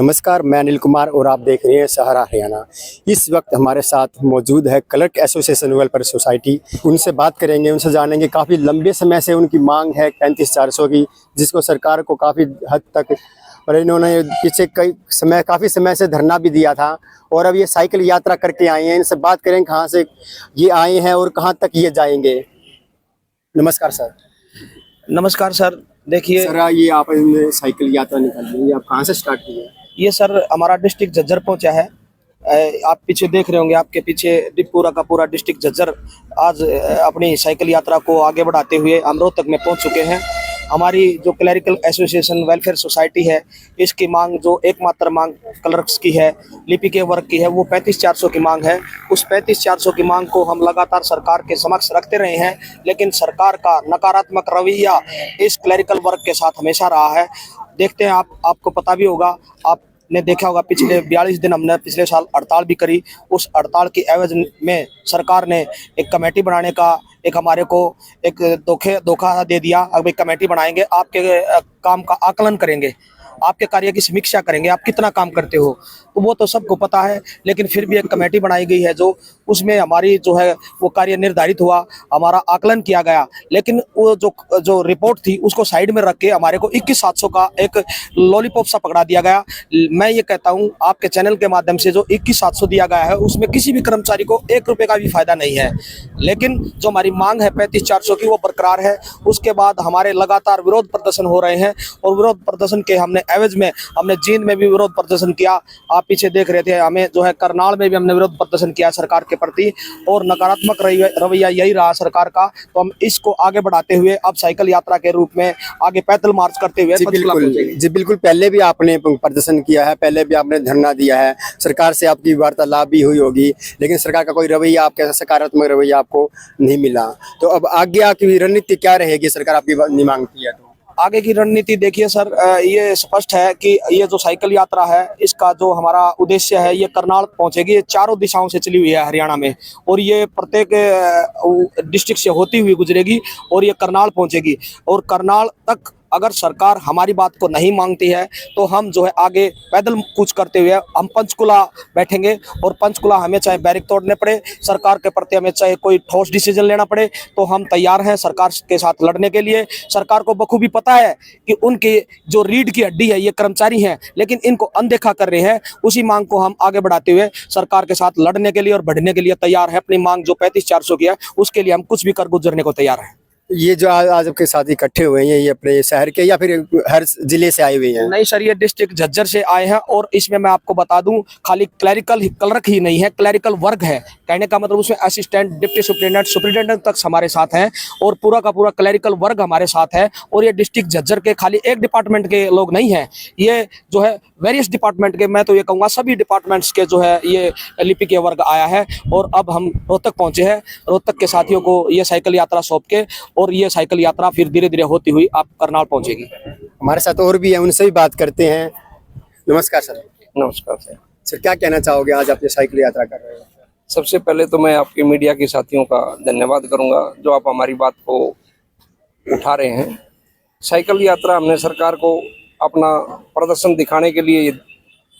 नमस्कार, मैं अनिल कुमार और आप देख रहे हैं सहारा हरियाणा। इस वक्त हमारे साथ मौजूद है क्लर्क एसोसिएशन वेलफेयर सोसाइटी। उनसे बात करेंगे, उनसे जानेंगे। काफ़ी लंबे समय से उनकी मांग है 35,400 की, जिसको सरकार को काफ़ी हद तक, और इन्होंने पीछे काफ़ी समय से धरना भी दिया था और अब ये साइकिल यात्रा करके आए हैं। इनसे बात करें कहाँ से ये आए हैं और कहाँ तक ये जाएंगे। नमस्कार सर। नमस्कार सर। देखिए सर, ये आपने साइकिल यात्रा निकाली, ये आप कहाँ से स्टार्ट की है? ये सर हमारा डिस्ट्रिक्ट झज्जर पहुंचा है। आप पीछे देख रहे होंगे, आपके पीछे पूरा का पूरा डिस्ट्रिक्ट झज्जर आज अपनी साइकिल यात्रा को आगे बढ़ाते हुए हम रोहतक में पहुंच चुके हैं। हमारी जो क्लरिकल एसोसिएशन वेलफेयर सोसाइटी है, इसकी मांग जो एकमात्र मांग क्लर्क्स की है, लिपि के वर्ग की है, वो 35,400 की मांग है। उस 35,400 की मांग को हम लगातार सरकार के समक्ष रखते रहे हैं, लेकिन सरकार का नकारात्मक रवैया इस क्लरिकल वर्ग के साथ हमेशा रहा है। देखते हैं, आपको पता भी होगा, आपने देखा होगा, पिछले 42 दिन हमने पिछले साल हड़ताल भी करी। उस हड़ताल की एवज में सरकार ने एक कमेटी बनाने का हमारे को एक धोखा दे दिया। अब एक कमेटी बनाएंगे, आपके काम का आकलन करेंगे, आपके कार्य की समीक्षा करेंगे, आप कितना काम करते हो, तो वो तो सबको पता है। लेकिन फिर भी एक कमेटी बनाई गई है, जो उसमें हमारी जो है वो कार्य निर्धारित हुआ, हमारा आकलन किया गया। लेकिन वो जो रिपोर्ट थी उसको साइड में रख के हमारे को 21,700 का एक लॉलीपॉप सा पकड़ा दिया गया। मैं ये कहता हूँ आपके चैनल के माध्यम से, जो 21,700 दिया गया है उसमें किसी भी कर्मचारी को 1 रुपये का भी फायदा नहीं है। लेकिन जो हमारी मांग है 35,400 की, वो बरकरार है। उसके बाद हमारे लगातार विरोध प्रदर्शन हो रहे हैं और विरोध प्रदर्शन के हमने एवज में हमने जींद में भी विरोध प्रदर्शन किया। आप पीछे देख रहे थे, हमें जो है करनाल में भी हमने विरोध प्रदर्शन किया सरकार के प्रति, और नकारात्मक रवैया यही रहा सरकार का। तो हम इसको आगे बढ़ाते हुए अब साइकिल यात्रा के रूप में आगे पैदल मार्च करते हुए जी बिल्कुल। पहले भी आपने प्रदर्शन किया है, पहले भी आपने धरना दिया है, सरकार से आपकी वार्तालाप भी हुई होगी, लेकिन सरकार का कोई रवैया, आपका सकारात्मक रवैया आपको नहीं मिला। तो अब आगे आपकी रणनीति क्या रहेगी? सरकार आपकी मांगती है तो आगे की रणनीति देखिए सर, ये स्पष्ट है कि ये जो साइकिल यात्रा है, इसका जो हमारा उद्देश्य है, ये करनाल पहुंचेगी। ये चारों दिशाओं से चली हुई है हरियाणा में, और ये प्रत्येक डिस्ट्रिक्ट से होती हुई गुजरेगी और ये करनाल पहुंचेगी। और करनाल तक अगर सरकार हमारी बात को नहीं मांगती है तो हम जो है आगे पैदल कूच करते हुए हम पंचकुला बैठेंगे, और पंचकुला हमें चाहे बैरिक तोड़ने पड़े, सरकार के प्रति हमें चाहे कोई ठोस डिसीजन लेना पड़े, तो हम तैयार हैं सरकार के साथ लड़ने के लिए। सरकार को बखूबी पता है कि उनकी जो रीढ़ की हड्डी है ये कर्मचारी हैं, लेकिन इनको अनदेखा कर रहे हैं। उसी मांग को हम आगे बढ़ाते हुए सरकार के साथ लड़ने के लिए और बढ़ने के लिए तैयार है। अपनी मांग जो 35,400 की है, उसके लिए हम कुछ भी कर गुजरने को तैयार हैं। ये जो आज आपके साथ इकट्ठे हुए हैं, ये अपने शहर के या फिर हर जिले से आए हुए हैं? नहीं सर, ये डिस्ट्रिक्ट झज्जर से आए हैं, और इसमें मैं आपको बता दूं, खाली क्लर्क ही नहीं है, क्लरिकल वर्ग है। कहने का मतलब उसमें असिस्टेंट, डिप्टी सुपरिटेंडेंट, सुपरिटेंडेंट तक हमारे साथ हैं, और पूरा का पूरा क्लरिकल वर्ग हमारे साथ है। और ये डिस्ट्रिक्ट झज्जर के खाली एक डिपार्टमेंट के लोग नहीं हैं, ये जो है वेरियस डिपार्टमेंट के, मैं तो ये कहूँगा सभी डिपार्टमेंट्स के जो है ये लिपि के वर्ग आया है। और अब हम रोहतक पहुँचे हैं, रोहतक के साथियों को ये साइकिल यात्रा सौंप के, और ये साइकिल यात्रा फिर धीरे धीरे होती हुई आप करनाल पहुंचेगी। हमारे साथ और भी है, उनसे भी बात करते हैं। नमस्कार सर। नमस्कार सर। सर, क्या कहना चाहोगे, आज आप ये साइकिल यात्रा कर रहे हो? सबसे पहले तो मैं आपके मीडिया के साथियों का धन्यवाद करूंगा, जो आप हमारी बात को उठा रहे हैं। साइकिल यात्रा हमने सरकार को अपना प्रदर्शन दिखाने के लिए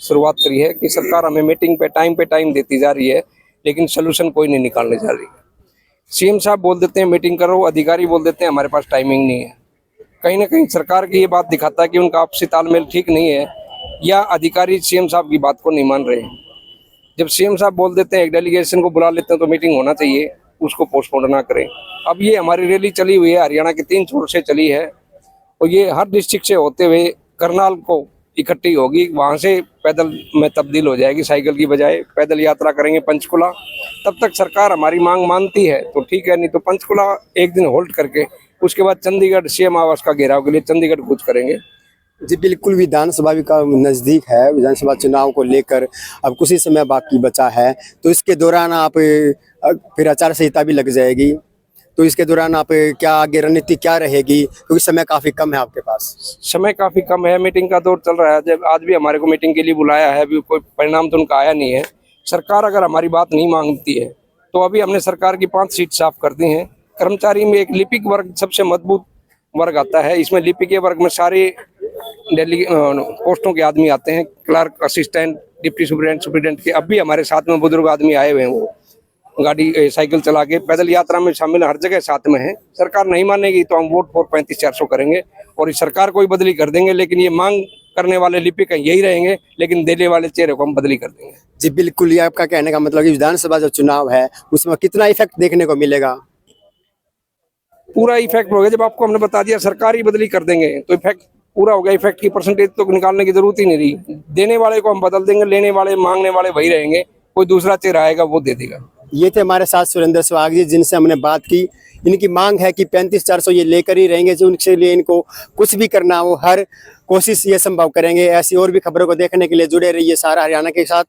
शुरुआत करी है कि सरकार हमें मीटिंग पे टाइम देती जा रही है, लेकिन सोल्यूशन कोई नहीं निकालने जा रही है। सीएम साहब बोल देते हैं मीटिंग करो, अधिकारी बोल देते हैं हमारे पास टाइमिंग नहीं है। कहीं ना कहीं सरकार की ये बात दिखाता है कि उनका आपसी तालमेल ठीक नहीं है, या अधिकारी सीएम साहब की बात को नहीं मान रहे हैं। जब सीएम साहब बोल देते हैं एक डेलीगेशन को बुला लेते हैं तो मीटिंग होना चाहिए, उसको पोस्टपोन ना करें। अब ये हमारी रैली चली हुई है, हरियाणा के 3 छोर से चली है, और ये हर डिस्ट्रिक्ट से होते हुए करनाल को इकट्ठी होगी, वहाँ से पैदल में तब्दील हो जाएगी, साइकिल की बजाय पैदल यात्रा करेंगे पंचकुला। तब तक सरकार हमारी मांग मानती है तो ठीक है, नहीं तो पंचकुला एक दिन होल्ड करके उसके बाद चंडीगढ़ सीएम आवास का घेराव के लिए चंडीगढ़ कूच करेंगे। जी बिल्कुल। विधानसभा भी का नज़दीक है, विधानसभा चुनाव को लेकर अब कुछ ही समय बाकी बचा है, तो इसके दौरान आप फिर आचार संहिता भी लग जाएगी, तो इसके दौरान आप क्या आगे रणनीति क्या रहेगी, क्योंकि समय काफ़ी कम है आपके पास? समय काफ़ी कम है, मीटिंग का दौर चल रहा है। जब आज भी हमारे को मीटिंग के लिए बुलाया है, अभी कोई परिणाम तो उनका आया नहीं है। सरकार अगर हमारी बात नहीं मांगती है तो अभी हमने सरकार की 5 सीट साफ कर दी हैं। कर्मचारी में एक लिपिक वर्ग सबसे मजबूत वर्ग आता है, इसमें लिपि के वर्ग में सारे दिल्ली पोस्टों के आदमी आते हैं, क्लर्क, असिस्टेंट, डिप्टी सुपरिटेंडेंट के। अब भी हमारे साथ में बुजुर्ग आदमी आए हुए हैं, वो गाड़ी साइकिल चला के पैदल यात्रा में शामिल हर जगह साथ में है। सरकार नहीं मानेगी तो हम वोट फॉर 35-400 करेंगे और इस सरकार को ही बदली कर देंगे, लेकिन ये मांग करने वाले लिपिक यही रहेंगे, लेकिन देने वाले चेहरे को हम बदली कर देंगे। जी बिल्कुल, ये आपका कहने का मतलब कि विधानसभा जो चुनाव है उसमें कितना इफेक्ट देखने को मिलेगा? पूरा इफेक्ट हो गया। जब आपको हमने बता दिया सरकार ही बदली कर देंगे तो इफेक्ट पूरा हो गया। इफेक्ट की परसेंटेज तो निकालने की जरूरत ही नहीं रही। देने वाले को हम बदल देंगे, लेने वाले मांगने वाले वही रहेंगे, कोई दूसरा चेहरा आएगा वो दे देगा। ये थे हमारे साथ सुरेंद्र सहवाग जी, जिनसे हमने बात की। इनकी मांग है कि 35-400 ये लेकर ही रहेंगे, जो उनके लिए इनको कुछ भी करना हो हर कोशिश ये संभव करेंगे। ऐसी और भी खबरों को देखने के लिए जुड़े रहिए सहारा हरियाणा के साथ।